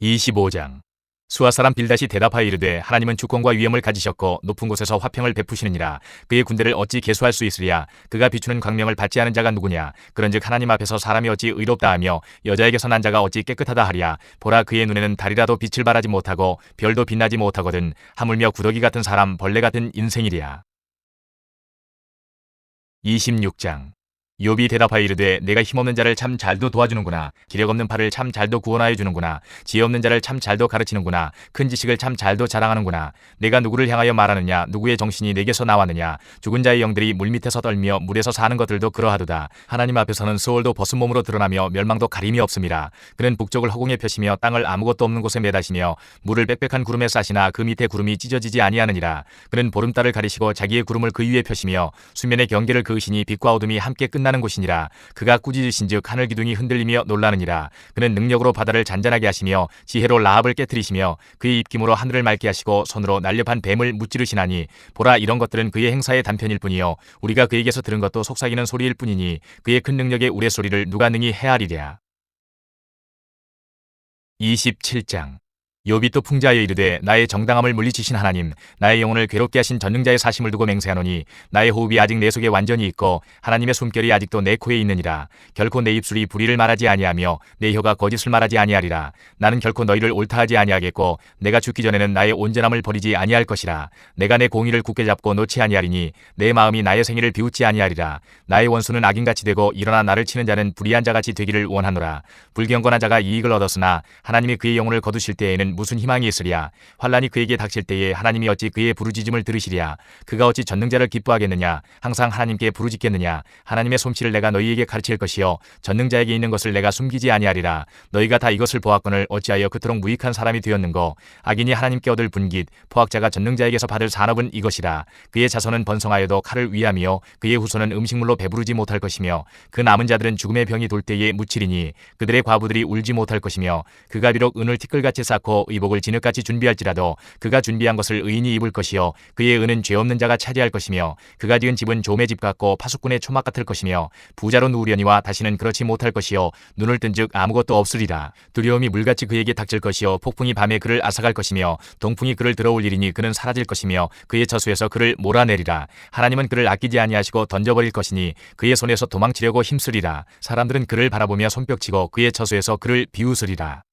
25장. 수아 사람 빌닷이 대답하여 이르되 하나님은 주권과 위엄을 가지셨고 높은 곳에서 화평을 베푸시느니라. 그의 군대를 어찌 계수할 수 있으랴. 그가 비추는 광명을 받지 않은 자가 누구냐. 그런즉 하나님 앞에서 사람이 어찌 의롭다 하며 여자에게서 난 자가 어찌 깨끗하다 하랴. 보라, 그의 눈에는 달이라도 빛을 발하지 못하고 별도 빛나지 못하거든. 하물며 구더기 같은 사람, 벌레 같은 인생이랴. 26장. 욥이 대답하여 이르되 내가 힘없는 자를 참 잘도 도와주는구나. 기력 없는 팔을 참 잘도 구원하여 주는구나. 지혜 없는 자를 참 잘도 가르치는구나. 큰 지식을 참 잘도 자랑하는구나. 내가 누구를 향하여 말하느냐. 누구의 정신이 내게서 나왔느냐. 죽은 자의 영들이 물밑에서 떨며 물에서 사는 것들도 그러하도다. 하나님 앞에서는 수월도 벗은 몸으로 드러나며 멸망도 가림이 없음이라. 그는 북쪽을 허공에 펴시며 땅을 아무것도 없는 곳에 매다시며 물을 빽빽한 구름에 싸시나 그 밑에 구름이 찢어지지 아니하느니라. 그는 보름달을 가리시고 자기의 구름을 그 위에 펴시며 수면의 경계를 그으시니 빛과 어둠이 함께 끝나는 곳이니라. 그가 꾸짖으신즉 하늘 기둥이 흔들리며 놀라느니라. 그는 능력으로 바다를 잔잔하게 하시며 지혜로 라합을 깨뜨리시며 그의 입김으로 하늘을 맑게 하시고 손으로 날렵한 뱀을 무찌르시나니 보라, 이런 것들은 그의 행사의 단편일 뿐이요 우리가 그에게서 들은 것도 속삭이는 소리일 뿐이니 그의 큰 능력의 우레소리를 누가 능히 헤아리랴. 27장. 욥이 또 풍자하여 이르되 나의 정당함을 물리치신 하나님, 나의 영혼을 괴롭게 하신 전능자의 사심을 두고 맹세하노니 나의 호흡이 아직 내 속에 완전히 있고 하나님의 숨결이 아직도 내 코에 있느니라. 결코 내 입술이 불의를 말하지 아니하며 내 혀가 거짓을 말하지 아니하리라. 나는 결코 너희를 옳다하지 아니하겠고 내가 죽기 전에는 나의 온전함을 버리지 아니할 것이라. 내가 내 공의를 굳게 잡고 놓지 아니하리니 내 마음이 나의 생일을 비웃지 아니하리라. 나의 원수는 악인같이 되고 일어나 나를 치는 자는 불의한 자같이 되기를 원하노라. 불경건한 자가 이익을 얻었으나 하나님이 그의 영혼을 거두실 때에는 무슨 희망이 있으랴. 환란이 그에게 닥칠 때에 하나님이 어찌 그의 부르짖음을 들으시랴. 그가 어찌 전능자를 기뻐하겠느냐. 항상 하나님께 부르짖겠느냐. 하나님의 솜씨를 내가 너희에게 가르칠 것이요 전능자에게 있는 것을 내가 숨기지 아니하리라. 너희가 다 이것을 보았거늘 어찌하여 그토록 무익한 사람이 되었는고. 악인이 하나님께 얻을 분깃, 포악자가 전능자에게서 받을 산업은 이것이라. 그의 자손은 번성하여도 칼을 위하며 그의 후손은 음식물로 배부르지 못할 것이며 그 남은 자들은 죽음의 병이 돌 때에 묻히리니 그들의 과부들이 울지 못할 것이며 그가 비록 은을 티끌같이 쌓고 의복을 진흙같이 준비할지라도 그가 준비한 것을 의인이 입을 것이요 그의 은은 죄 없는 자가 차지할 것이며 그가 지은 집은 좀의 집 같고 파수꾼의 초막 같을 것이며 부자로 누우려니와 다시는 그렇지 못할 것이요 눈을 뜬즉 아무것도 없으리라. 두려움이 물같이 그에게 닥칠 것이요 폭풍이 밤에 그를 앗아갈 것이며 동풍이 그를 들어올리리니 그는 사라질 것이며 그의 저수에서 그를 몰아내리라. 하나님은 그를 아끼지 아니하시고 던져버릴 것이니 그의 손에서 도망치려고 힘쓰리라. 사람들은 그를 바라보며 손뼉치고 그의 저수에서 그를 비웃으리라.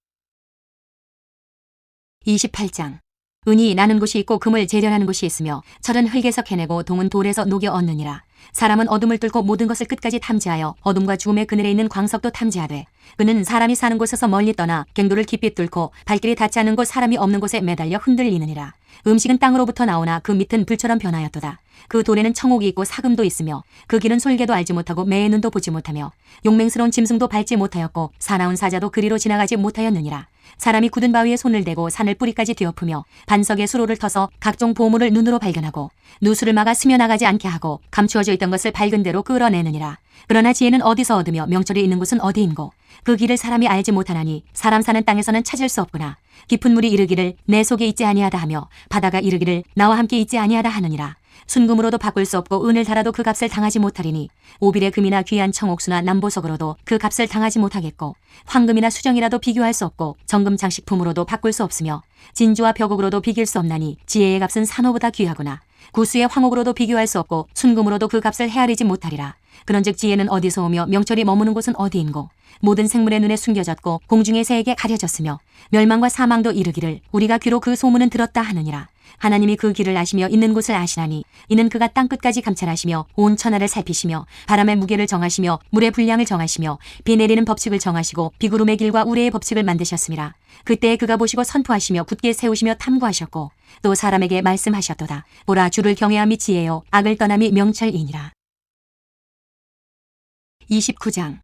28장. 은이 나는 곳이 있고 금을 재련하는 곳이 있으며 철은 흙에서 캐내고 동은 돌에서 녹여 얻느니라. 사람은 어둠을 뚫고 모든 것을 끝까지 탐지하여 어둠과 죽음의 그늘에 있는 광석도 탐지하되 그는 사람이 사는 곳에서 멀리 떠나 갱도를 깊이 뚫고 발길이 닿지 않는 곳 사람이 없는 곳에 매달려 흔들리느니라. 음식은 땅으로부터 나오나 그 밑은 불처럼 변하였도다. 그 돌에는 청옥이 있고 사금도 있으며 그 길은 솔개도 알지 못하고 매의 눈도 보지 못하며 용맹스러운 짐승도 밟지 못하였고 사나운 사자도 그리로 지나가지 못하였느니라. 사람이 굳은 바위에 손을 대고 산을 뿌리까지 뒤엎으며 반석에 수로를 터서 각종 보물을 눈으로 발견하고 누수를 막아 스며나가지 않게 하고 감추어져 있던 것을 밝은 대로 끌어내느니라. 그러나 지혜는 어디서 얻으며 명철이 있는 곳은 어디인고 그 길을 사람이 알지 못하나니 사람 사는 땅에서는 찾을 수 없구나. 깊은 물이 이르기를 내 속에 있지 아니하다 하며 바다가 이르기를 나와 함께 있지 아니하다 하느니라. 순금으로도 바꿀 수 없고 은을 달아도 그 값을 당하지 못하리니 오빌의 금이나 귀한 청옥수나 남보석으로도 그 값을 당하지 못하겠고 황금이나 수정이라도 비교할 수 없고 정금 장식품으로도 바꿀 수 없으며 진주와 벽옥으로도 비길 수 없나니 지혜의 값은 산호보다 귀하구나. 구수의 황옥으로도 비교할 수 없고 순금으로도 그 값을 헤아리지 못하리라. 그런즉 지혜는 어디서 오며 명철이 머무는 곳은 어디인고 모든 생물의 눈에 숨겨졌고 공중의 새에게 가려졌으며 멸망과 사망도 이르기를 우리가 귀로 그 소문은 들었다 하느니라. 하나님이 그 길을 아시며 있는 곳을 아시나니 이는 그가 땅끝까지 감찰하시며 온 천하를 살피시며 바람의 무게를 정하시며 물의 분량을 정하시며 비 내리는 법칙을 정하시고 비구름의 길과 우레의 법칙을 만드셨습니다. 그때에 그가 보시고 선포하시며 굳게 세우시며 탐구하셨고 또 사람에게 말씀하셨도다. 보라, 주를 경외함이 지혜요 악을 떠남이 명철이니라. 29장.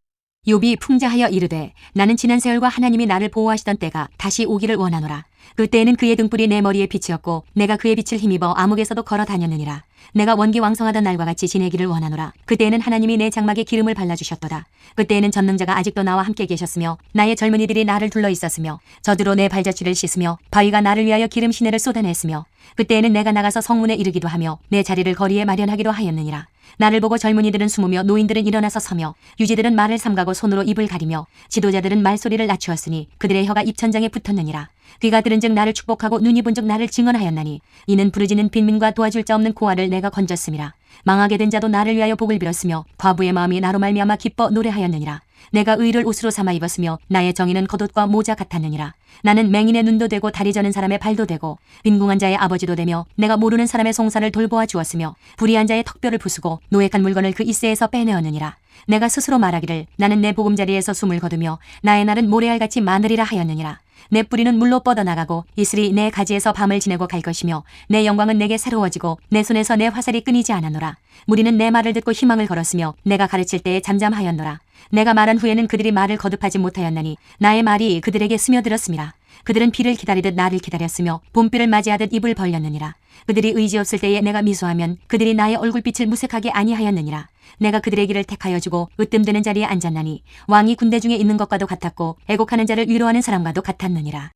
욥이 풍자하여 이르되 나는 지난 세월과 하나님이 나를 보호하시던 때가 다시 오기를 원하노라. 그때에는 그의 등불이 내 머리에 빛이었고 내가 그의 빛을 힘입어 암흑에서도 걸어 다녔느니라. 내가 원기왕성하던 날과 같이 지내기를 원하노라. 그때에는 하나님이 내 장막에 기름을 발라주셨도다. 그때에는 전능자가 아직도 나와 함께 계셨으며 나의 젊은이들이 나를 둘러 있었으며 저주로 내 발자취를 씻으며 바위가 나를 위하여 기름 시내를 쏟아냈으며 그때에는 내가 나가서 성문에 이르기도 하며 내 자리를 거리에 마련하기도 하였느니라. 나를 보고 젊은이들은 숨으며 노인들은 일어나서 서며 유지들은 말을 삼가고 손으로 입을 가리며 지도자들은 말소리를 낮추었으니 그들의 혀가 입천장에 붙었느니라. 귀가 들은즉 나를 축복하고 눈이 본즉 나를 증언하였나니 이는 부르짖는 빈민과 도와줄 자 없는 고아를 내가 건졌음이라. 망하게 된 자도 나를 위하여 복을 빌었으며 과부의 마음이 나로 말미암아 기뻐 노래하였느니라. 내가 의를 옷으로 삼아 입었으며 나의 정의는 겉옷과 모자 같았느니라. 나는 맹인의 눈도 되고 다리 저는 사람의 발도 되고 빈궁한 자의 아버지도 되며 내가 모르는 사람의 송사를 돌보아 주었으며 불의한 자의 턱뼈를 부수고 노획한 물건을 그 이새에서 빼내었느니라. 내가 스스로 말하기를 나는 내 보금자리에서 숨을 거두며 나의 날은 모래알같이 마늘이라 하였느니라. 내 뿌리는 물로 뻗어나가고 이슬이 내 가지에서 밤을 지내고 갈 것이며 내 영광은 내게 새로워지고 내 손에서 내 화살이 끊이지 않았노라. 무리는 내 말을 듣고 희망을 걸었으며 내가 가르칠 때에 잠잠하였노라. 내가 말한 후에는 그들이 말을 거듭하지 못하였나니 나의 말이 그들에게 스며들었음이라. 그들은 비를 기다리듯 나를 기다렸으며 봄비를 맞이하듯 입을 벌렸느니라. 그들이 의지 없을 때에 내가 미소하면 그들이 나의 얼굴빛을 무색하게 아니하였느니라. 내가 그들의 길을 택하여 주고 으뜸되는 자리에 앉았나니 왕이 군대 중에 있는 것과도 같았고 애곡하는 자를 위로하는 사람과도 같았느니라.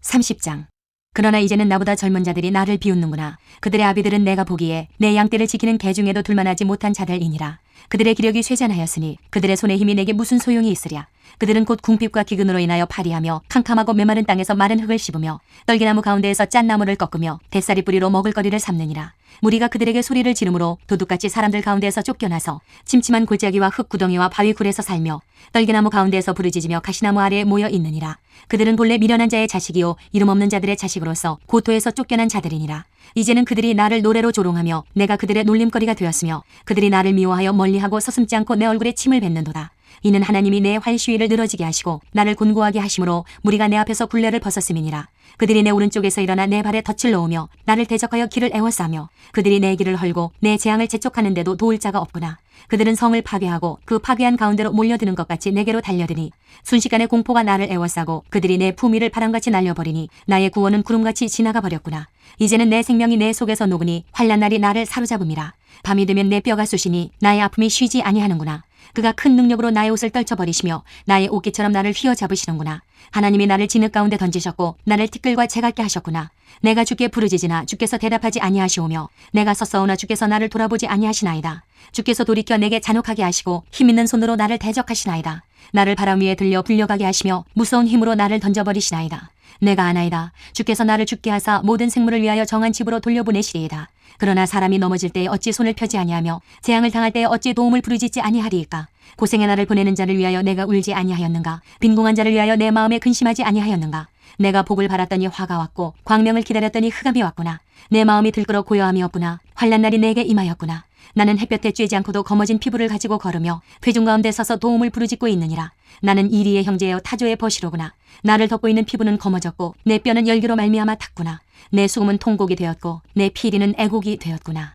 30장. 그러나 이제는 나보다 젊은 자들이 나를 비웃는구나. 그들의 아비들은 내가 보기에 내 양떼를 지키는 개 중에도 둘만하지 못한 자들이니라. 그들의 기력이 쇠잔하였으니 그들의 손의 힘이 내게 무슨 소용이 있으랴. 그들은 곧 궁핍과 기근으로 인하여 파리하며 캄캄하고 메마른 땅에서 마른 흙을 씹으며 떨기나무 가운데에서 짠 나무를 꺾으며 뱃살이 뿌리로 먹을거리를 삼느니라. 무리가 그들에게 소리를 지르므로 도둑같이 사람들 가운데에서 쫓겨나서 침침한 골짜기와 흙구덩이와 바위굴에서 살며 떨기나무 가운데에서 부르짖으며 가시나무 아래에 모여 있느니라. 그들은 본래 미련한 자의 자식이요 이름 없는 자들의 자식으로서 고토에서 쫓겨난 자들이니라. 이제는 그들이 나를 노래로 조롱하며 내가 그들의 놀림거리가 되었으며 그들이 나를 미워하여 멀리하고 서슴지 않고 내 얼굴에 침을 뱉는도다. 이는 하나님이 내 활시위를 늘어지게 하시고 나를 곤고하게 하심으로 무리가 내 앞에서 굴레를 벗었음이니라. 그들이 내 오른쪽에서 일어나 내 발에 덫을 놓으며 나를 대적하여 길을 에워싸며 그들이 내 길을 헐고 내 재앙을 재촉하는데도 도울 자가 없구나. 그들은 성을 파괴하고 그 파괴한 가운데로 몰려드는 것 같이 내게로 달려드니 순식간에 공포가 나를 에워싸고 그들이 내 품위를 바람같이 날려버리니 나의 구원은 구름같이 지나가 버렸구나. 이제는 내 생명이 내 속에서 녹으니 환난 날이 나를 사로잡음이라. 밤이 되면 내 뼈가 쑤시니 나의 아픔이 쉬지 아니하는구나. 그가 큰 능력으로 나의 옷을 떨쳐버리시며 나의 옷깃처럼 나를 휘어잡으시는구나. 하나님이 나를 진흙 가운데 던지셨고 나를 티끌과 재갈게 하셨구나. 내가 주께 부르짖으나 주께서 대답하지 아니하시오며 내가 섰사오나 주께서 나를 돌아보지 아니하시나이다. 주께서 돌이켜 내게 잔혹하게 하시고 힘있는 손으로 나를 대적하시나이다. 나를 바람 위에 들려 불려가게 하시며 무서운 힘으로 나를 던져버리시나이다. 내가 아나이다. 주께서 나를 죽게 하사 모든 생물을 위하여 정한 집으로 돌려보내시리이다. 그러나 사람이 넘어질 때에 어찌 손을 펴지 아니하며 재앙을 당할 때에 어찌 도움을 부르짖지 아니하리이까. 고생의 날을 보내는 자를 위하여 내가 울지 아니하였는가. 빈궁한 자를 위하여 내 마음에 근심하지 아니하였는가. 내가 복을 바랐더니 화가 왔고 광명을 기다렸더니 흑암이 왔구나. 내 마음이 들끓어 고요함이 없구나. 환난 날이 내게 임하였구나. 나는 햇볕에 쬐지 않고도 검어진 피부를 가지고 걸으며 회중 가운데 서서 도움을 부르짖고 있느니라. 나는 이리의 형제여 타조의 버시로구나. 나를 덮고 있는 피부는 검어졌고 내 뼈는 열기로 말미암아 탔구나. 내 수금은 통곡이 되었고 내 피리는 애곡이 되었구나.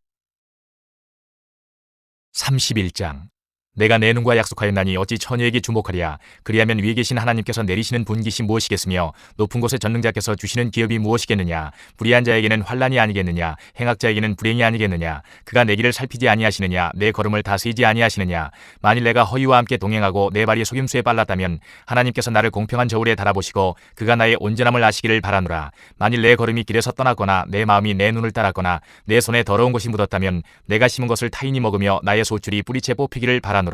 31장. 내가 내 눈과 약속하였나니 어찌 처녀에게 주목하랴. 그리하면 위에 계신 하나님께서 내리시는 분깃이 무엇이겠으며 높은 곳에 전능자께서 주시는 기업이 무엇이겠느냐. 불의한 자에게는 환난이 아니겠느냐. 행악자에게는 불행이 아니겠느냐. 그가 내 길을 살피지 아니하시느냐. 내 걸음을 다스리지 아니하시느냐. 만일 내가 허위와 함께 동행하고 내 발이 속임수에 빨랐다면 하나님께서 나를 공평한 저울에 달아보시고 그가 나의 온전함을 아시기를 바라노라. 만일 내 걸음이 길에서 떠났거나 내 마음이 내 눈을 따랐거나 내 손에 더러운 것이 묻었다면 내가 심은 것을 타인이 먹으며 나의 소출이 뿌리채 뽑히기를 바라노라.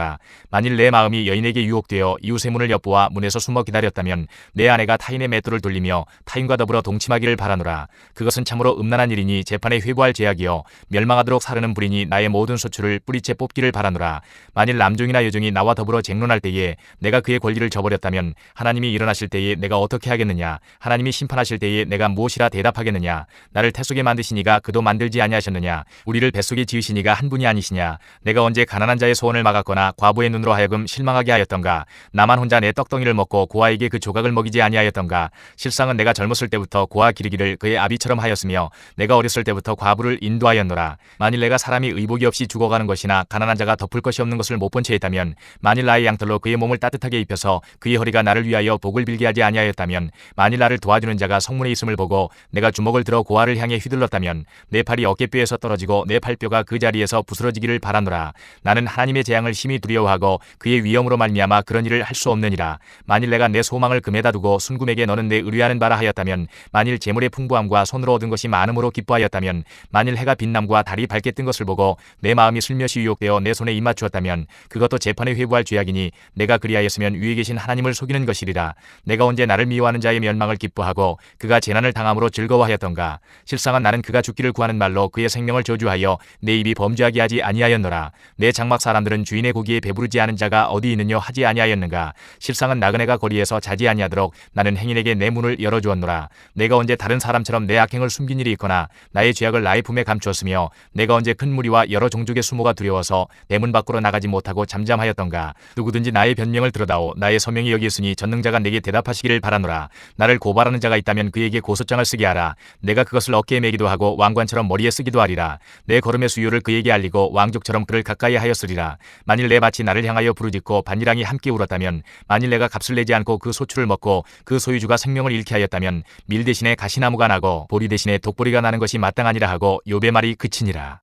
만일 내 마음이 여인에게 유혹되어 이웃의 문을 엿보아 문에서 숨어 기다렸다면 내 아내가 타인의 맷돌을 돌리며 타인과 더불어 동침하기를 바라노라. 그것은 참으로 음란한 일이니 재판에 회부할 죄악이요 멸망하도록 사르는 불이니 나의 모든 소출을 뿌리채 뽑기를 바라노라. 만일 남종이나 여종이 나와 더불어 쟁론할 때에 내가 그의 권리를 저버렸다면 하나님이 일어나실 때에 내가 어떻게 하겠느냐. 하나님이 심판하실 때에 내가 무엇이라 대답하겠느냐. 나를 태속에 만드시니가 그도 만들지 아니하셨느냐. 우리를 뱃속에 지으시니가 한 분이 아니시냐. 내가 언제 가난한 자의 소원을 막았거나 과부의 눈으로 하여금 실망하게 하였던가. 나만 혼자 내 떡덩이를 먹고 고아에게 그 조각을 먹이지 아니하였던가. 실상은 내가 젊었을 때부터 고아 기르기를 그의 아비처럼 하였으며 내가 어렸을 때부터 과부를 인도하였노라. 만일 내가 사람이 의복이 없이 죽어가는 것이나 가난한 자가 덮을 것이 없는 것을 못 본 채 했다면 만일 나의 양털로 그의 몸을 따뜻하게 입혀서 그의 허리가 나를 위하여 복을 빌게 하지 아니하였다면 만일 나를 도와주는 자가 성문에 있음을 보고 내가 주먹을 들어 고아를 향해 휘둘렀다면 내 팔이 어깨뼈에서 떨어지고 내 팔뼈가 그 자리에서 부스러지기를 바라노라. 나는 하나님의 재앙을 심히 심히 두려워하고 그의 위엄으로 말미암아 그런 일을 할 수 없느니라. 만일 내가 내 소망을 금에다 두고 순금에게 너는 내 의뢰하는 바라 하였다면, 만일 재물의 풍부함과 손으로 얻은 것이 많음으로 기뻐하였다면, 만일 해가 빛남과 달이 밝게 뜬 것을 보고 내 마음이 슬며시 유혹되어 내 손에 입맞추었다면, 그것도 재판에 회부할 죄악이니 내가 그리하였으면 위에 계신 하나님을 속이는 것이리라. 내가 언제 나를 미워하는 자의 멸망을 기뻐하고 그가 재난을 당함으로 즐거워하였던가. 실상은 나는 그가 죽기를 구하는 말로 그의 생명을 저주하여 내 입이 범죄하게 하지 아니하였노라. 내 장막 사람들은 주인의 고기에 배부르지 않은 자가 어디 있느뇨 하지 아니하였는가. 실상은 나그네가 거리에서 자지 아니하도록 나는 행인에게 내 문을 열어주었노라. 내가 언제 다른 사람처럼 내 악행을 숨긴 일이 있거나 나의 죄악을 나의 품에 감추었으며, 내가 언제 큰 무리와 여러 종족의 수모가 두려워서 내 문 밖으로 나가지 못하고 잠잠하였던가. 누구든지 나의 변명을 들어다오 나의 서명이 여기 있으니 전능자가 내게 대답하시기를 바라노라. 나를 고발하는 자가 있다면 그에게 고소장을 쓰게 하라. 내가 그것을 어깨에 매기도 하고 왕관처럼 머리에 쓰기도 하리라. 내 걸음의 수요를 그에게 알리고 왕족처럼 그를 가까이 하였으리라. 만일 내 밭이 나를 향하여 부르짖고 밭일랑이 함께 울었다면, 만일 내가 값을 내지 않고 그 소출을 먹고 그 소유주가 생명을 잃게 하였다면, 밀 대신에 가시나무가 나고 보리 대신에 독보리가 나는 것이 마땅하니라 하고 욥의 말이 그치니라.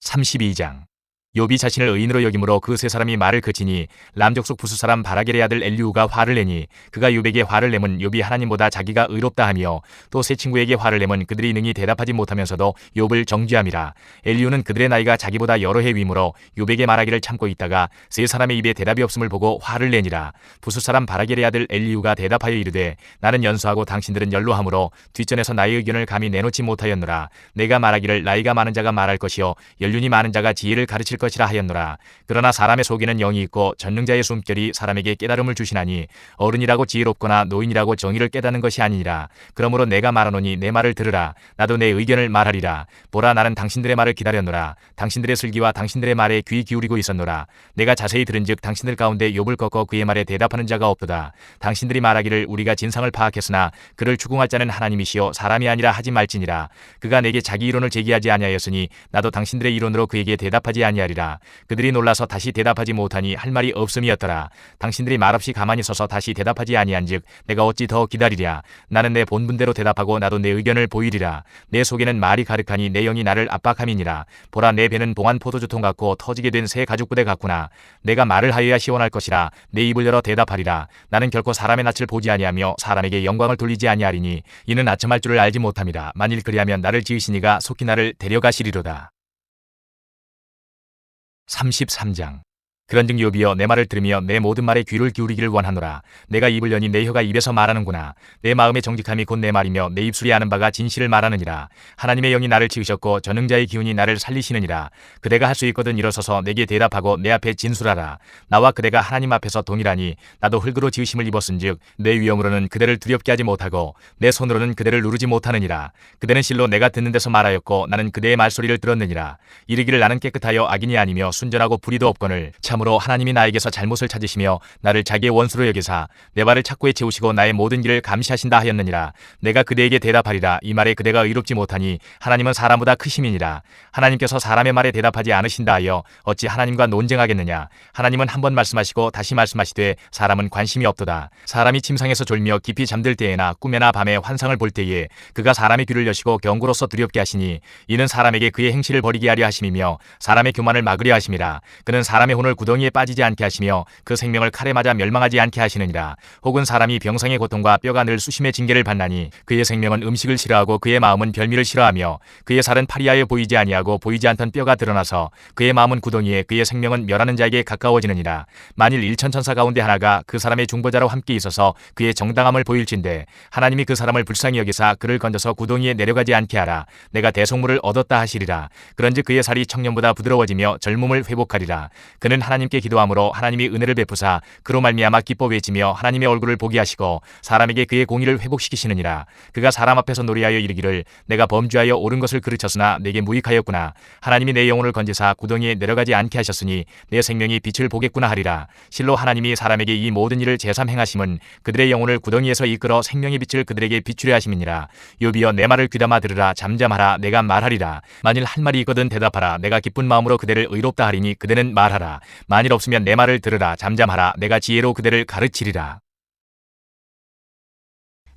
32장. 욥이 자신을 의인으로 여김으로 그 세 사람이 말을 그치니, 람 족속 부수 사람 바라겔의 아들 엘리후가 화를 내니, 그가 욥에게 화를 내면 욥이 하나님보다 자기가 의롭다 하며, 또 세 친구에게 화를 내면 그들이 능히 대답하지 못하면서도 욥을 정죄함이라. 엘리후는 그들의 나이가 자기보다 여러 해 위므로 욥에게 말하기를 참고 있다가 세 사람의 입에 대답이 없음을 보고 화를 내니라. 부수 사람 바라겔의 아들 엘리후가 대답하여 이르되, 나는 연소하고 당신들은 연로하므로 뒷전에서 나의 의견을 감히 내놓지 못하였노라. 내가 말하기를 나이가 많은 자가 말할 것이요 연륜이 많은 자가 지혜를 가르칠 것이라 하였노라. 그러나 사람의 속에는 영이 있고 전능자의 숨결이 사람에게 깨달음을 주시나니, 어른이라고 지혜롭거나 노인이라고 정의를 깨닫는 것이 아니니라. 그러므로 내가 말하노니 내 말을 들으라. 나도 내 의견을 말하리라. 보라, 나는 당신들의 말을 기다렸노라. 당신들의 슬기와 당신들의 말에 귀 기울이고 있었노라. 내가 자세히 들은즉 당신들 가운데 욥을 꺾어 그의 말에 대답하는 자가 없도다. 당신들이 말하기를 우리가 진상을 파악했으나 그를 추궁할 자는 하나님이시요 사람이 아니라 하지 말지니라. 그가 내게 자기 이론을 제기하지 아니하였으니 나도 당신들의 이론으로 그에게 대답하지 아니하리라. 그들이 놀라서 다시 대답하지 못하니 할 말이 없음이었더라. 당신들이 말없이 가만히 서서 다시 대답하지 아니한즉 내가 어찌 더 기다리랴. 나는 내 본분대로 대답하고 나도 내 의견을 보이리라. 내 속에는 말이 가득하니 내 영이 나를 압박함이니라. 보라, 내 배는 봉한 포도주통 같고 터지게 된 새 가죽부대 같구나. 내가 말을 하여야 시원할 것이라. 내 입을 열어 대답하리라. 나는 결코 사람의 낯을 보지 아니하며 사람에게 영광을 돌리지 아니하리니, 이는 아첨할 줄을 알지 못함이라. 만일 그리하면 나를 지으신 이가 속히 나를 데려가시리로다. 33장. 그런즉 욥이여, 내 말을 들으며 내 모든 말에 귀를 기울이기를 원하노라. 내가 입을 여니 내 혀가 입에서 말하는구나. 내 마음의 정직함이 곧 내 말이며 내 입술이 아는 바가 진실을 말하느니라. 하나님의 영이 나를 지으셨고 전능자의 기운이 나를 살리시느니라. 그대가 할 수 있거든 일어서서 내게 대답하고 내 앞에 진술하라. 나와 그대가 하나님 앞에서 동일하니 나도 흙으로 지으심을 입었은즉 내 위엄으로는 그대를 두렵게 하지 못하고 내 손으로는 그대를 누르지 못하느니라. 그대는 실로 내가 듣는 데서 말하였고 나는 그대의 말소리를 들었느니라. 이르기를 나는 깨끗하여 악인이 아니며 순전하고 불의도 없거늘 참으로 하나님이 나에게서 잘못을 찾으시며 나를 자기의 원수로 여기사 내 발을 착고에 채우시고 나의 모든 길을 감시하신다 하였느니라. 내가 그대에게 대답하리라. 이 말에 그대가 의롭지 못하니 하나님은 사람보다 크심이니라. 하나님께서 사람의 말에 대답하지 않으신다 하여 어찌 하나님과 논쟁하겠느냐. 하나님은 한 번 말씀하시고 다시 말씀하시되 사람은 관심이 없도다. 사람이 침상에서 졸며 깊이 잠들 때에나 꿈에나 밤에 환상을 볼 때에 그가 사람의 귀를 여시고 경고로서 두렵게 하시니, 이는 사람에게 그의 행실을 버리게 하려 하심이며 사람의 교만을 막으려 하심이라. 그는 사람의 혼을 구덩이에 빠지지 않게 하시며 그 생명을 칼에 맞아 멸망하지 않게 하시느니라. 혹은 사람이 병상의 고통과 뼈가 늘 수심의 징계를 받나니 그의 생명은 음식을 싫어하고 그의 마음은 별미를 싫어하며 그의 살은 파리하여 보이지 아니하고 보이지 않던 뼈가 드러나서 그의 마음은 구덩이에 그의 생명은 멸하는 자에게 가까워지느니라. 만일 일천천사 가운데 하나가 그 사람의 중보자로 함께 있어서 그의 정당함을 보일진대 하나님이 그 사람을 불쌍히 여기사 그를 건져서 구덩이에 내려가지 않게 하라. 내가 대속물을 얻었다 하시리라. 그런즉 그의 살이 청년보다 부드러워지며 젊음을 회복하리라. 그는 하나님께 기도함으로 하나님이 은혜를 베푸사 그로 말미암아 기뻐 외치며 하나님의 얼굴을 보게 하시고 사람에게 그의 공의를 회복시키시느니라. 그가 사람 앞에서 노래하여 이르기를 내가 범죄하여 옳은 것을 그르쳤으나 내게 무익하였구나. 하나님이 내 영혼을 건지사 구덩이에 내려가지 않게 하셨으니 내 생명이 빛을 보겠구나 하리라. 실로 하나님이 사람에게 이 모든 일을 제삼 행하심은 그들의 영혼을 구덩이에서 이끌어 생명의 빛을 그들에게 비추려 하심이니라. 욥이여, 내 말을 귀담아 들으라. 잠잠하라. 내가 말하리라. 만일 할 말이 있거든 대답하라. 내가 기쁜 마음으로 그대를 의롭다 하리니 그대는 말하라. 만일 없으면 내 말을 들으라. 잠잠하라. 내가 지혜로 그대를 가르치리라.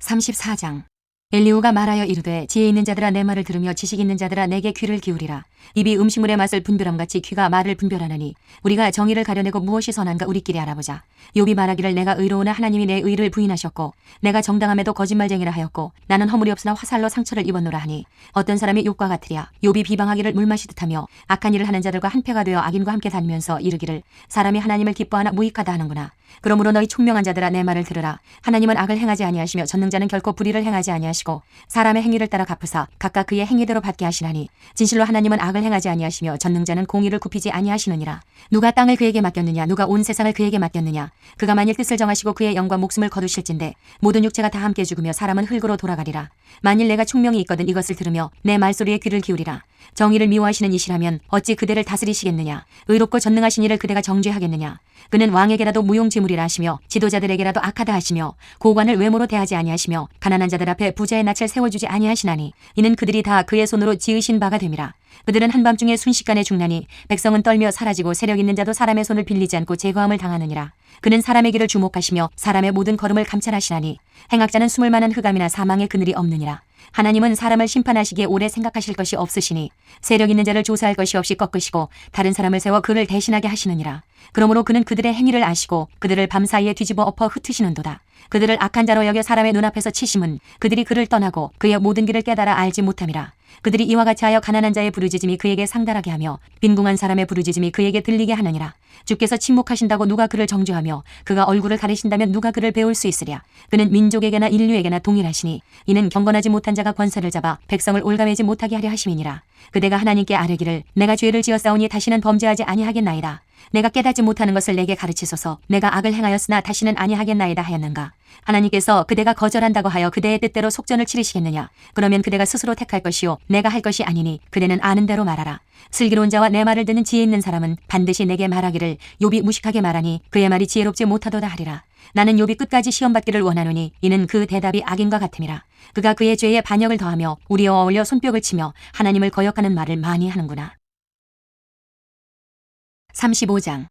34장. 엘리후가 말하여 이르되 지혜 있는 자들아 내 말을 들으며 지식 있는 자들아 내게 귀를 기울이라. 입이 음식물의 맛을 분별함같이 귀가 말을 분별하느니 우리가 정의를 가려내고 무엇이 선한가 우리끼리 알아보자. 욥이 말하기를 내가 의로우나 하나님이 내 의를 부인하셨고 내가 정당함에도 거짓말쟁이라 하였고 나는 허물이 없으나 화살로 상처를 입었노라 하니 어떤 사람이 욥과 같으랴. 욥이 비방하기를 물 마시듯 하며 악한 일을 하는 자들과 한패가 되어 악인과 함께 다니면서 이르기를 사람이 하나님을 기뻐하나 무익하다 하는구나. 그러므로 너희 총명한 자들아 내 말을 들으라. 하나님은 악을 행하지 아니하시며 전능자는 결코 불의를 행하지 아니하시고 사람의 행위를 따라 갚으사 각각 그의 행위대로 받게 하시나니 진실로 하나님은 악을 행하지 아니하시며 전능자는 공의를 굽히지 아니하시느니라. 누가 땅을 그에게 맡겼느냐 누가 온 세상을 그에게 맡겼느냐. 그가 만일 뜻을 정하시고 그의 영과 목숨을 거두실진데 모든 육체가 다 함께 죽으며 사람은 흙으로 돌아가리라. 만일 내가 총명이 있거든 이것을 들으며 내 말소리에 귀를 기울이라. 정의를 미워하시는 이시라면 어찌 그대를 다스리시겠느냐. 의롭고 전능하신 이를 그대가 정죄하겠느냐. 그는 왕에게라도 무용지물이라 하시며 지도자들에게라도 악하다 하시며 고관을 외모로 대하지 아니하시며 가난한 자들 앞에 부자의 낯을 세워주지 아니하시나니 이는 그들이 다 그의 손으로 지으신 바가 됨이라. 그들은 한밤중에 순식간에 죽나니 백성은 떨며 사라지고 세력 있는 자도 사람의 손을 빌리지 않고 제거함을 당하느니라. 그는 사람의 길을 주목하시며 사람의 모든 걸음을 감찰하시나니 행악자는 숨을 만한 흑암이나 사망의 그늘이 없느니라. 하나님은 사람을 심판하시기에 오래 생각하실 것이 없으시니 세력 있는 자를 조사할 것이 없이 꺾으시고 다른 사람을 세워 그를 대신하게 하시느니라. 그러므로 그는 그들의 행위를 아시고 그들을 밤사이에 뒤집어 엎어 흩으시는도다. 그들을 악한 자로 여겨 사람의 눈앞에서 치심은 그들이 그를 떠나고 그의 모든 길을 깨달아 알지 못함이라. 그들이 이와 같이 하여 가난한 자의 부르짖음이 그에게 상달하게 하며 빈궁한 사람의 부르짖음이 그에게 들리게 하느니라. 주께서 침묵하신다고 누가 그를 정죄하며 그가 얼굴을 가리신다면 누가 그를 배울 수 있으랴. 그는 민족에게나 인류에게나 동일하시니 이는 경건하지 못한 자가 권세를 잡아 백성을 올가매지 못하게 하려 하심이니라. 그대가 하나님께 아뢰기를 내가 죄를 지었사오니 다시는 범죄하지 아니하겠나이다. 내가 깨닫지 못하는 것을 내게 가르치소서. 내가 악을 행하였으나 다시는 아니하겠나이다 하였는가. 하나님께서 그대가 거절한다고 하여 그대의 뜻대로 속전을 치르시겠느냐. 그러면 그대가 스스로 택할 것이요 내가 할 것이 아니니 그대는 아는 대로 말하라. 슬기로운 자와 내 말을 듣는 지혜 있는 사람은 반드시 내게 말하기를 욥이 무식하게 말하니 그의 말이 지혜롭지 못하도다 하리라. 나는 욥이 끝까지 시험받기를 원하노니 이는 그 대답이 악인과 같음이라. 그가 그의 죄에 반역을 더하며 우리와 어울려 손뼉을 치며 하나님을 거역하는 말을 많이 하는구나. 35장.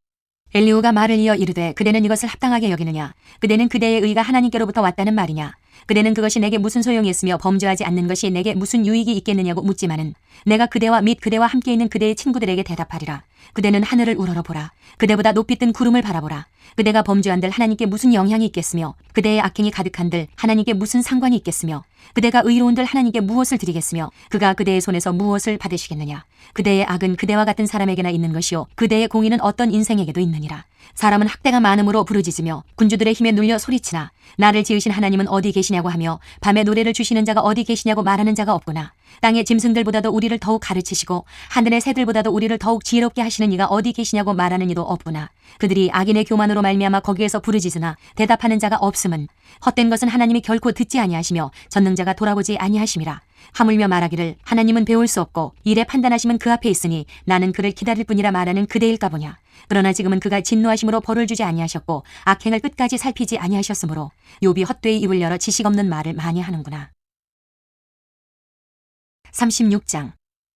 엘리후가 말을 이어 이르되 그대는 이것을 합당하게 여기느냐. 그대는 그대의 의가 하나님께로부터 왔다는 말이냐. 그대는 그것이 내게 무슨 소용이 있으며 범죄하지 않는 것이 내게 무슨 유익이 있겠느냐고 묻지만은 내가 그대와 및 그대와 함께 있는 그대의 친구들에게 대답하리라. 그대는 하늘을 우러러보라. 그대보다 높이 뜬 구름을 바라보라. 그대가 범죄한들 하나님께 무슨 영향이 있겠으며 그대의 악행이 가득한들 하나님께 무슨 상관이 있겠으며 그대가 의로운들 하나님께 무엇을 드리겠으며 그가 그대의 손에서 무엇을 받으시겠느냐. 그대의 악은 그대와 같은 사람에게나 있는 것이요 그대의 공의는 어떤 인생에게도 있느니라. 사람은 학대가 많음으로 부르짖으며 군주들의 힘에 눌려 소리치나 나를 지으신 하나님은 어디 계시냐고 하며 밤에 노래를 주시는 자가 어디 계시냐고 말하는 자가 없구나. 땅의 짐승들보다도 우리를 더욱 가르치시고 하늘의 새들보다도 우리를 더욱 지혜롭게 하시는 이가 어디 계시냐고 말하는 이도 없구나. 그들이 악인의 교만으로 말미암아 거기에서 부르짖으나 대답하는 자가 없음은 헛된 것은 하나님이 결코 듣지 아니하시며 전능자가 돌아보지 아니하심이라. 하물며 말하기를 하나님은 배울 수 없고 일에 판단하심은 그 앞에 있으니 나는 그를 기다릴 뿐이라 말하는 그대일까 보냐. 그러나 지금은 그가 진노하심으로 벌을 주지 아니하셨고 악행을 끝까지 살피지 아니하셨으므로 욥이 헛되이 입을 열어 지식 없는 말을 많이 하는구나. 36장.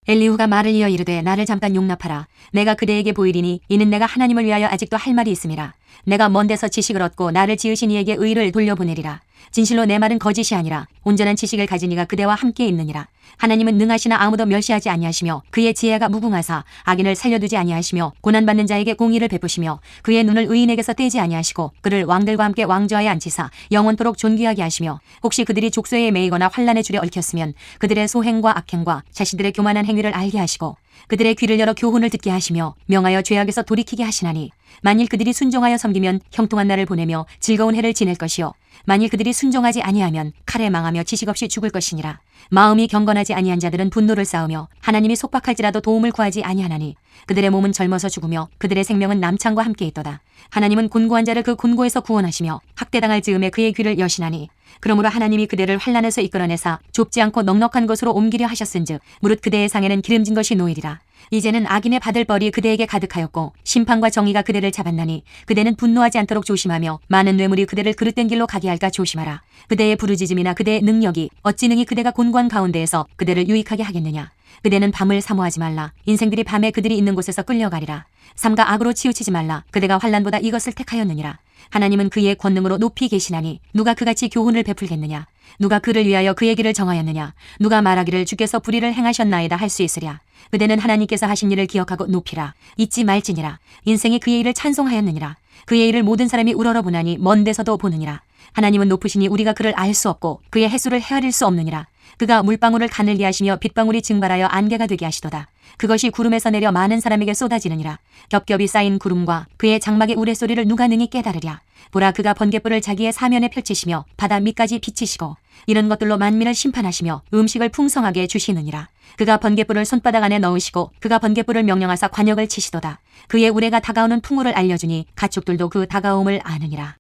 엘리후가 말을 이어 이르되 나를 잠깐 용납하라. 내가 그대에게 보이리니 이는 내가 하나님을 위하여 아직도 할 말이 있음이라. 내가 먼 데서 지식을 얻고 나를 지으신 이에게 의를 돌려보내리라. 진실로 내 말은 거짓이 아니라 온전한 지식을 가진 이가 그대와 함께 있느니라. 하나님은 능하시나 아무도 멸시하지 아니하시며 그의 지혜가 무궁하사 악인을 살려두지 아니하시며 고난받는 자에게 공의를 베푸시며 그의 눈을 의인에게서 떼지 아니하시고 그를 왕들과 함께 왕좌에 앉히사 영원토록 존귀하게 하시며 혹시 그들이 족쇄에 매이거나 환란의 줄에 얽혔으면 그들의 소행과 악행과 자신들의 교만한 행위를 알게 하시고 그들의 귀를 열어 교훈을 듣게 하시며 명하여 죄악에서 돌이키게 하시나니 만일 그들이 순종하여 섬기면 형통한 날을 보내며 즐거운 해를 지낼 것이요 만일 그들이 순종하지 아니하면 칼에 망하며 지식 없이 죽을 것이니라. 마음이 경건하지 아니한 자들은 분노를 쌓으며 하나님이 속박할지라도 도움을 구하지 아니하나니 그들의 몸은 젊어서 죽으며 그들의 생명은 남창과 함께 있도다. 하나님은 곤고한 자를 그 곤고에서 구원하시며 학대당할 즈음에 그의 귀를 여시나니 그러므로 하나님이 그대를 환난에서 이끌어내사 좁지 않고 넉넉한 곳으로 옮기려 하셨은즉 무릇 그대의 상에는 기름진 것이 놓이리라. 이제는 악인의 받을 벌이 그대에게 가득하였고 심판과 정의가 그대를 잡았나니 그대는 분노하지 않도록 조심하며 많은 뇌물이 그대를 그릇된 길로 가게 할까 조심하라. 그대의 부르짖음이나 그대의 능력이 어찌 능히 그대가 곤고한 가운데에서 그대를 유익하게 하겠느냐. 그대는 밤을 사모하지 말라. 인생들이 밤에 그들이 있는 곳에서 끌려가리라. 삼가 악으로 치우치지 말라. 그대가 환난보다 이것을 택하였느니라. 하나님은 그의 권능으로 높이 계시나니 누가 그같이 교훈을 베풀겠느냐. 누가 그를 위하여 그의 길을 정하였느냐. 누가 말하기를 주께서 불의를 행하셨나이다 할 수 있으랴. 그대는 하나님께서 하신 일을 기억하고 높이라. 잊지 말지니라. 인생이 그의 일을 찬송하였느니라. 그의 일을 모든 사람이 우러러 보나니 먼 데서도 보느니라. 하나님은 높으시니 우리가 그를 알 수 없고 그의 햇수를 헤아릴 수 없느니라. 그가 물방울을 가늘게 하시며 빗방울이 증발하여 안개가 되게 하시도다. 그것이 구름에서 내려 많은 사람에게 쏟아지느니라. 겹겹이 쌓인 구름과 그의 장막의 우레소리를 누가 능히 깨달으랴. 보라, 그가 번갯불을 자기의 사면에 펼치시며 바다 밑까지 비치시고 이런 것들로 만민을 심판하시며 음식을 풍성하게 주시느니라. 그가 번갯불을 손바닥 안에 넣으시고 그가 번갯불을 명령하사 관역을 치시도다. 그의 우레가 다가오는 풍우를 알려주니 가축들도 그 다가옴을 아느니라.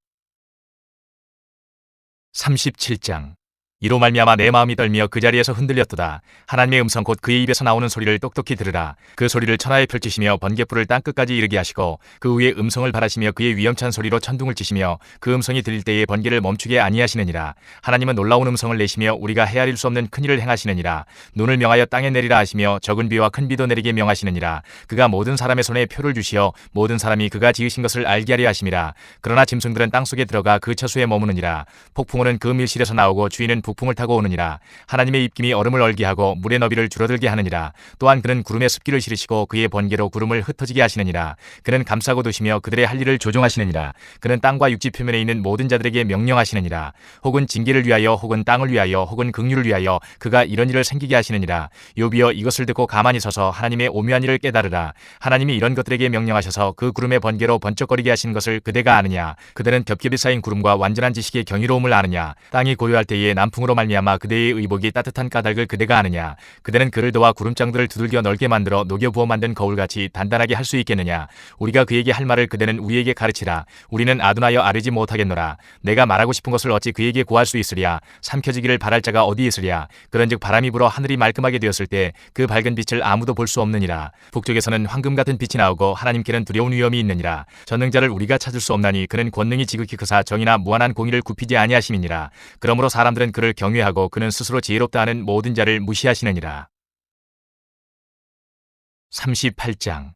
37장. 이로 말미암아 내 마음이 떨며 그 자리에서 흔들렸도다. 하나님의 음성 곧 그의 입에서 나오는 소리를 똑똑히 들으라. 그 소리를 천하에 펼치시며 번갯불을 땅끝까지 이르게 하시고 그 위에 음성을 발하시며 그의 위엄찬 소리로 천둥을 치시며 그 음성이 들릴 때에 번개를 멈추게 아니하시느니라. 하나님은 놀라운 음성을 내시며 우리가 헤아릴 수 없는 큰 일을 행하시느니라. 눈을 명하여 땅에 내리라 하시며 적은 비와 큰 비도 내리게 명하시느니라. 그가 모든 사람의 손에 표를 주시어 모든 사람이 그가 지으신 것을 알게 하려 하심이라. 그러나 짐승들은 땅속에 들어가 그 처수에 머무느니라. 폭풍우는 그 밀실에서 나오고 주인은 북풍을 타고 오느니라. 하나님의 입김이 얼음을 얼게 하고 물의 너비를 줄어들게 하느니라. 또한 그는 구름에 습기를 실으시고 그의 번개로 구름을 흩어지게 하시느니라. 그는 감싸고 두시며 그들의 할 일을 조종하시느니라. 그는 땅과 육지 표면에 있는 모든 자들에게 명령하시느니라. 혹은 징계를 위하여 혹은 땅을 위하여 혹은 긍휼을 위하여 그가 이런 일을 생기게 하시느니라. 욥이여, 이것을 듣고 가만히 서서 하나님의 오묘한 일을 깨달으라. 하나님이 이런 것들에게 명령하셔서 그 구름의 번개로 번쩍거리게 하신 것을 그대가 아느냐. 그대는 겹겹이 쌓인 구름과 완전한 지식의 경이로움을 아느냐. 땅이 고요할 때에 남풍으로 말미암아 그대의 의복이 따뜻한 까닭을 그대가 아느냐. 그대는 그를 도와 구름장들을 두들겨 넓게 만들어 녹여 부어 만든 거울같이 단단하게 할 수 있겠느냐. 우리가 그에게 할 말을 그대는 우리에게 가르치라. 우리는 아둔하여 아뢰지 못하겠노라. 내가 말하고 싶은 것을 어찌 그에게 구할 수 있으랴. 삼켜지기를 바랄 자가 어디 있으랴. 그런즉 바람이 불어 하늘이 말끔하게 되었을 때 그 밝은 빛을 아무도 볼 수 없느니라. 북쪽에서는 황금 같은 빛이 나오고 하나님께는 두려운 위엄이 있느니라. 전능자를 우리가 찾을 수 없나니 그는 권능이 지극히 크사 정의나 무한한 공의를 굽히지 아니하심이니라. 그러므로 사람들은 그를 경외하고 그는 스스로 지혜롭다 하는 모든 자를 무시하시느니라. 38장.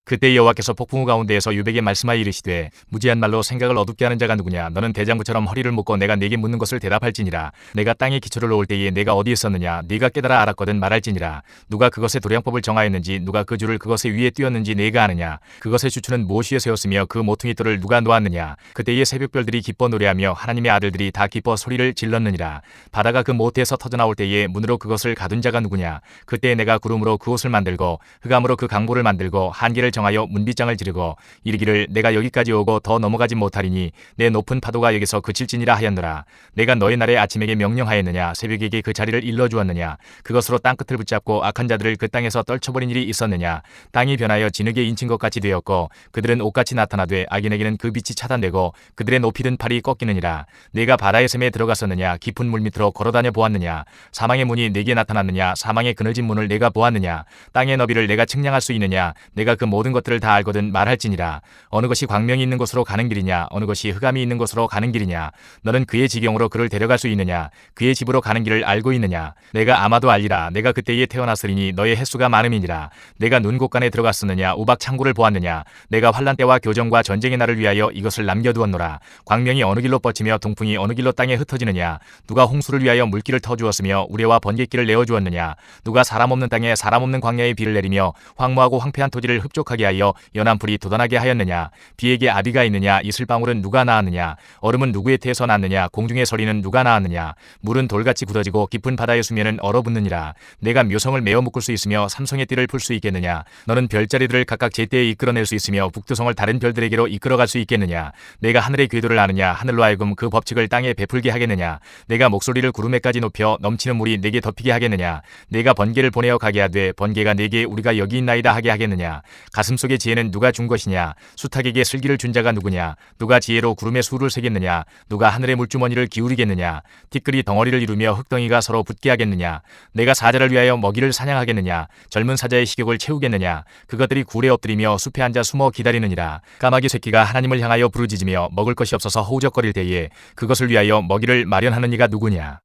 그때 여호와께서 폭풍우 가운데에서 욥에게 말씀하여 이르시되 무지한 말로 생각을 어둡게 하는 자가 누구냐. 너는 대장부처럼 허리를 묶고 내가 네게 묻는 것을 대답할지니라. 내가 땅에 기초를 놓을 때에 내가 어디 있었느냐. 네가 깨달아 알았거든 말할지니라. 누가 그것의 도량법을 정하였는지 누가 그 줄을 그것의 위에 띄었는지 네가 아느냐. 그것의 주추는 무엇 위에 세웠으며 그 모퉁이 돌을 누가 놓았느냐. 그때의 새벽별들이 기뻐 노래하며 하나님의 아들들이 다 기뻐 소리를 질렀느니라. 바다가 그 모태에서 터져나올 때에 문으로 그것을 가둔 자가 누구냐. 그때 내가 구름으로 그 옷을 만들고 흑암으로 그 강보를 만들고 한계를 정하여 문빗장을 지르고 이르기를 내가 여기까지 오고 더 넘어가지 못하리니 내 높은 파도가 여기서 그칠지니라 하였노라. 내가 너의 날에 아침에게 명령하였느냐. 새벽에게 그 자리를 일러주었느냐. 그것으로 땅끝을 붙잡고 악한 자들을 그 땅에서 떨쳐버린 일이 있었느냐. 땅이 변하여 진흙에 인친 것 같이 되었고 그들은 옷같이 나타나되 악인에게는 그 빛이 차단되고 그들의 높이 든 팔이 꺾이느니라. 내가 바다의 샘에 들어갔었느냐. 깊은 물 밑으로 걸어다녀 보았느냐. 사망의 문이 내게 나타났느냐. 사망의 그늘진 문을 내가 보았느냐. 땅의 너비를 내가 측량할 수 있느냐. 내가 그 모든 것들을 다 알거든 말할지니라. 어느 것이 광명이 있는 곳으로 가는 길이냐. 어느 것이 흑암이 있는 곳으로 가는 길이냐. 너는 그의 지경으로 그를 데려갈 수 있느냐. 그의 집으로 가는 길을 알고 있느냐. 내가 아마도 알리라. 내가 그때에 태어났으리니 너의 횟수가 많음이니라. 내가 눈 곳간에 들어갔었느냐. 우박 창구를 보았느냐. 내가 환란 때와 교정과 전쟁의 날을 위하여 이것을 남겨두었노라. 광명이 어느 길로 뻗치며 동풍이 어느 길로 땅에 흩어지느냐. 누가 홍수를 위하여 물길을 터주었으며 우레와 번갯길을 내어주었느냐. 누가 사람 없는 땅에 사람 없는 광야에 비를 내리며 황무하고 황폐한 토지를 흡족하게 하여 연한 풀이 돋아나게 하였느냐. 비에게 아비가 있느냐. 이슬방울은 누가 낳았느냐. 얼음은 누구의 태에서 났느냐. 공중의 서리는 누가 낳았느냐. 물은 돌같이 굳어지고 깊은 바다의 수면은 얼어붙느니라. 내가 묘성을 메어 묶을 수 있으며 삼성의 띠를 풀 수 있겠느냐. 너는 별자리들을 각각 제때에 이끌어낼 수 있으며 북두성을 다른 별들에게로 이끌어갈 수 있겠느냐. 내가 하늘의 궤도를 아느냐. 하늘로 하여금 그 법칙을 땅에 베풀게 하겠느냐. 내가 목소리를 구름에까지 높여 넘치는 물이 내게 덮이게 하겠느냐. 내가 번개를 보내어 가게 하되 번개가 내게 우리가 여기 있나이다 하게 하겠느냐. 가슴속의 지혜는 누가 준 것이냐. 수탉에게 슬기를 준 자가 누구냐. 누가 지혜로 구름에 수를 세겠느냐. 누가 하늘의 물주머니를 기울이겠느냐. 티끌이 덩어리를 이루며 흙덩이가 서로 붙게 하겠느냐. 내가 사자를 위하여 먹이를 사냥하겠느냐. 젊은 사자의 식욕을 채우겠느냐. 그것들이 굴에 엎드리며 숲에 앉아 숨어 기다리느니라. 까마귀 새끼가 하나님을 향하여 부르짖으며 먹을 것이 없어서 허우적거릴 때에 그것을 위하여 먹이를 마련하는 이가 누구냐.